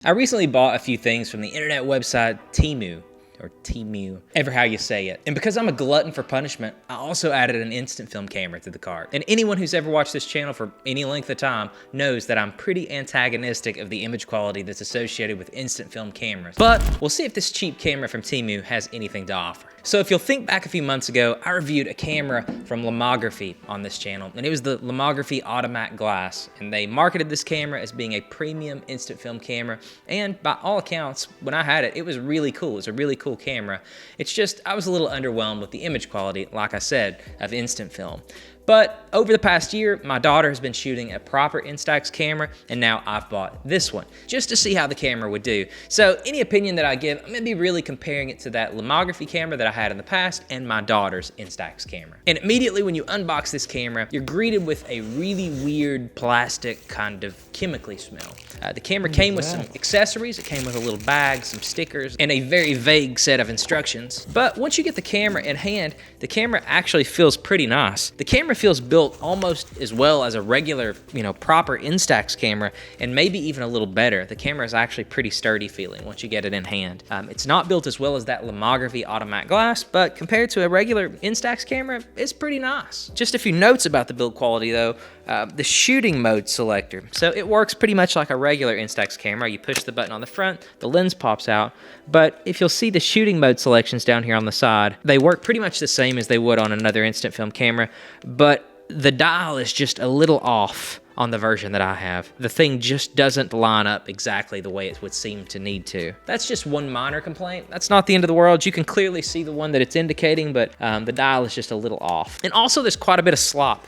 I recently bought a few things from the internet website Temu, or Temu, ever how you say it. And because I'm a glutton for punishment, I also added an instant film camera to the cart. And anyone who's ever watched this channel for any length of time knows that I'm pretty antagonistic of the image quality that's associated with instant film cameras. But we'll see if this cheap camera from Temu has anything to offer. So if you'll think back a few months ago, I reviewed a camera from Lomography on this channel, and it was the Lomography Automatic Glass. And they marketed this camera as being a premium instant film camera. And by all accounts, when I had it, it was really cool. It was a really cool camera. It's just, I was a little underwhelmed with the image quality, like I said, of instant film. But over the past year, my daughter has been shooting a proper instax camera, and now I've bought this one, just to see how the camera would do. So any opinion that I give, I'm gonna be really comparing it to that Lomography camera that I had in the past and my daughter's instax camera. And immediately when you unbox this camera, you're greeted with a really weird plastic kind of chemically smell. The camera came with some accessories. It came with a little bag, some stickers, and a very vague set of instructions. But once you get the camera in hand, the camera actually feels pretty nice. The camera feels built almost as well as a regular, proper instax camera, and maybe even a little better. The camera is actually pretty sturdy feeling once you get it in hand. It's not built as well as that Lomography Automatic Glass, but compared to a regular instax camera, it's pretty nice. Just a few notes about the build quality though. The shooting mode selector. So it works pretty much like a regular instax camera. You push the button on the front, the lens pops out. But if you'll see the shooting mode selections down here on the side, they work pretty much the same as they would on another instant film camera, but the dial is just a little off on the version that I have. The thing just doesn't line up exactly the way it would seem to need to. That's just one minor complaint. That's not the end of the world. You can clearly see the one that it's indicating, but the dial is just a little off. And also there's quite a bit of slop,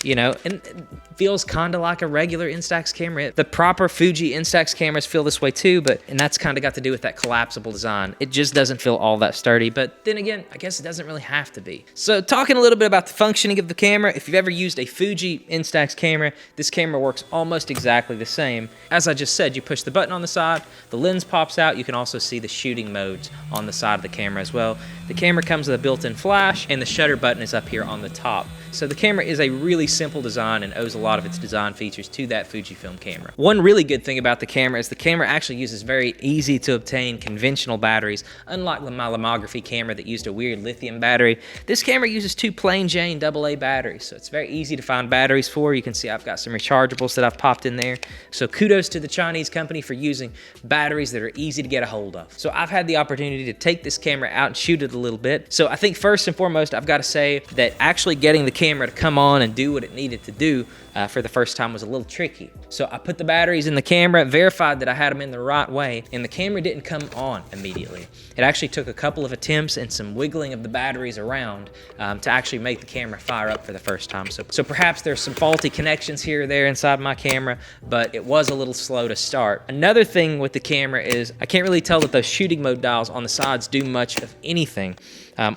and it feels kind of like a regular instax camera. The proper Fuji instax cameras feel this way too, and that's kind of got to do with that collapsible design. It just doesn't feel all that sturdy, but then again, I guess it doesn't really have to be. So talking a little bit about the functioning of the camera, if you've ever used a Fuji instax camera, this camera works almost exactly the same. As I just said, you push the button on the side, the lens pops out. You can also see the shooting modes on the side of the camera as well. The camera comes with a built-in flash, and the shutter button is up here on the top. So the camera is a really simple design and owes a lot of its design features to that Fujifilm camera. One really good thing about the camera is the camera actually uses very easy to obtain conventional batteries. Unlike my Lomography camera that used a weird lithium battery, this camera uses two plain Jane AA batteries. So it's very easy to find batteries for. You can see I've got some rechargeables that I've popped in there. So kudos to the Chinese company for using batteries that are easy to get a hold of. So I've had the opportunity to take this camera out and shoot it a little bit. So I think first and foremost, I've got to say that actually getting the camera to come on and do what it needed to do for the first time was a little tricky. So I put the batteries in the camera, verified that I had them in the right way, and the camera didn't come on immediately. It actually took a couple of attempts and some wiggling of the batteries around to actually make the camera fire up for the first time. So perhaps there's some faulty connections here or there inside my camera, but it was a little slow to start. Another thing with the camera is I can't really tell that those shooting mode dials on the sides do much of anything.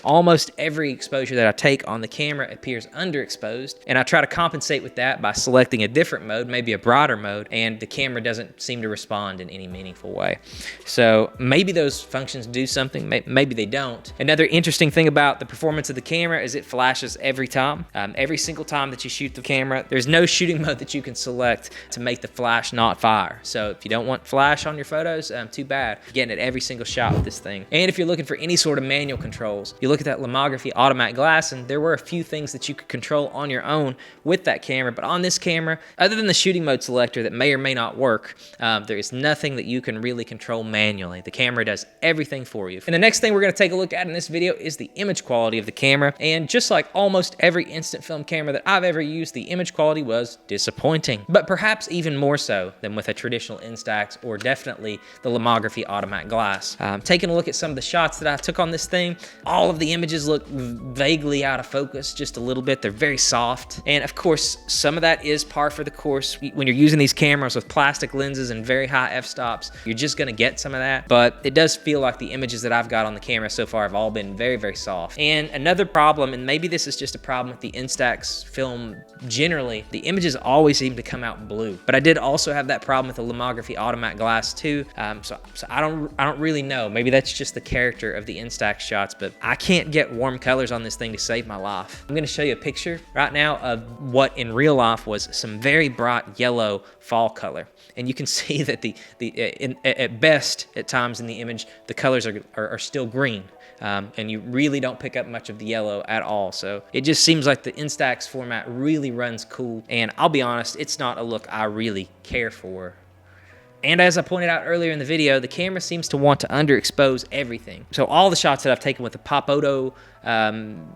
Almost every exposure that I take on the camera appears underexposed, and I try to compensate with that by selecting a different mode, maybe a brighter mode, and the camera doesn't seem to respond in any meaningful way. So maybe those functions do something, maybe they don't. Another interesting thing about the performance of the camera is it flashes every time. Every single time that you shoot the camera, there's no shooting mode that you can select to make the flash not fire. So if you don't want flash on your photos, too bad. You're getting it every single shot with this thing. And if you're looking for any sort of manual controls, you look at that Lomography Automatic Glass, and there were a few things that you could control on your own with that camera. But on this camera, other than the shooting mode selector that may or may not work, there is nothing that you can really control manually. The camera does everything for you. And the next thing we're going to take a look at in this video is the image quality of the camera. And just like almost every instant film camera that I've ever used, the image quality was disappointing. But perhaps even more so than with a traditional instax, or definitely the Lomography Automatic Glass. Taking a look at some of the shots that I took on this thing, all of the images look vaguely out of focus just a little bit. They're very soft. And of course, some of that is par for the course. When you're using these cameras with plastic lenses and very high f-stops, you're just gonna get some of that. But it does feel like the images that I've got on the camera so far have all been very, very soft. And another problem, and maybe this is just a problem with the instax film generally, the images always seem to come out blue. But I did also have that problem with the Lomography Automatic Glass too. So I don't really know. Maybe that's just the character of the instax shots, but I can't get warm colors on this thing to save my life. I'm gonna show you a picture right now of what in real life was some very bright yellow fall color. And you can see that at best, at times in the image, the colors are still green. And you really don't pick up much of the yellow at all. So it just seems like the Instax format really runs cool. And I'll be honest, it's not a look I really care for. And as I pointed out earlier in the video, the camera seems to want to underexpose everything. So all the shots that I've taken with the Papodo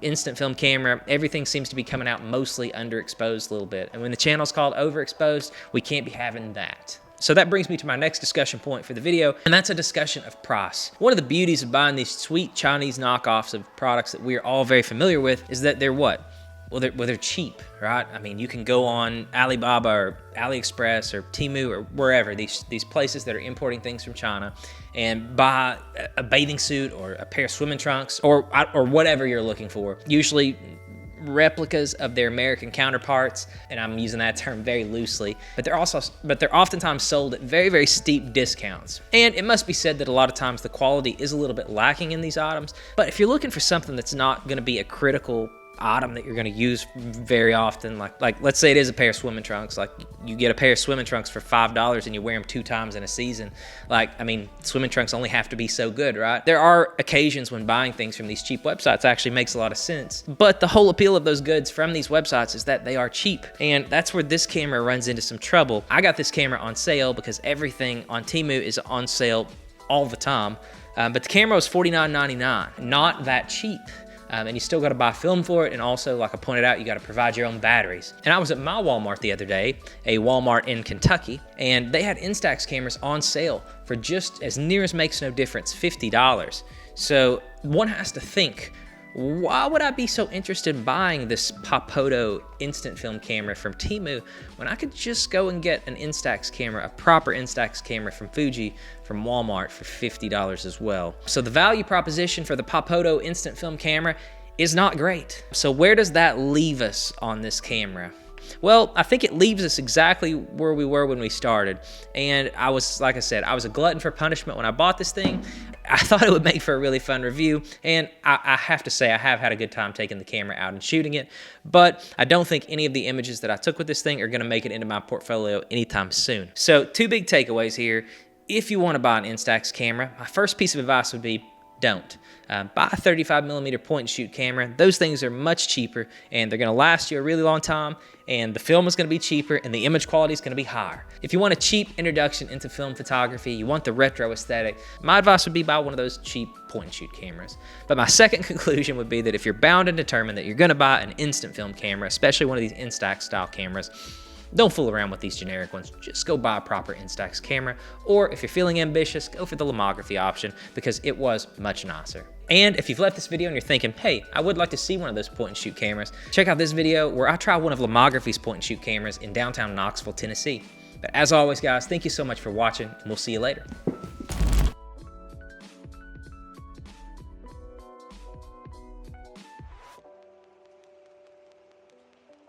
instant film camera, everything seems to be coming out mostly underexposed a little bit. And when the channel's called overexposed, we can't be having that. So that brings me to my next discussion point for the video, and that's a discussion of price. One of the beauties of buying these sweet Chinese knockoffs of products that we're all very familiar with is that they're what? Well, they're cheap, right? I mean, you can go on Alibaba or AliExpress or Temu or wherever, these places that are importing things from China, and buy a bathing suit or a pair of swimming trunks or whatever you're looking for. Usually replicas of their American counterparts, and I'm using that term very loosely, but they're oftentimes sold at very, very steep discounts. And it must be said that a lot of times the quality is a little bit lacking in these items, but if you're looking for something that's not gonna be a critical item that you're going to use very often, like let's say it is a pair of swimming trunks, like you get a pair of swimming trunks for $5 and you wear them 2 times in a season. Like, I mean, swimming trunks only have to be so good, right? There are occasions when buying things from these cheap websites actually makes a lot of sense, but the whole appeal of those goods from these websites is that they are cheap, and that's where this camera runs into some trouble. I got this camera on sale because everything on Temu is on sale all the time, but the camera was $49.99, not that cheap. And you still got to buy film for it, and also, like I pointed out, you got to provide your own batteries. And I was at my Walmart the other day, a Walmart in Kentucky, and they had Instax cameras on sale for just as near as makes no difference, $50. So one has to think, why would I be so interested in buying this Papodo instant film camera from Temu when I could just go and get an Instax camera, a proper Instax camera from Fuji from Walmart for $50 as well? So the value proposition for the Papodo instant film camera is not great. So where does that leave us on this camera? Well, I think it leaves us exactly where we were when we started. And like I said, I was a glutton for punishment when I bought this thing. I thought it would make for a really fun review, and I have to say I have had a good time taking the camera out and shooting it, but I don't think any of the images that I took with this thing are gonna make it into my portfolio anytime soon. So 2 big takeaways here. If you wanna buy an Instax camera, my first piece of advice would be don't. Buy a 35mm point and shoot camera. Those things are much cheaper, and they're gonna last you a really long time, and the film is gonna be cheaper, and the image quality is gonna be higher. If you want a cheap introduction into film photography, you want the retro aesthetic, my advice would be buy one of those cheap point and shoot cameras. But my second conclusion would be that if you're bound and determined that you're gonna buy an instant film camera, especially one of these Instax style cameras, don't fool around with these generic ones. Just go buy a proper Instax camera, or if you're feeling ambitious, go for the lomography option because it was much nicer. And if you've left this video and you're thinking, hey, I would like to see one of those point and shoot cameras, check out this video where I try one of Lomography's point and shoot cameras in downtown Knoxville, Tennessee. But as always, guys, thank you so much for watching, and we'll see you later.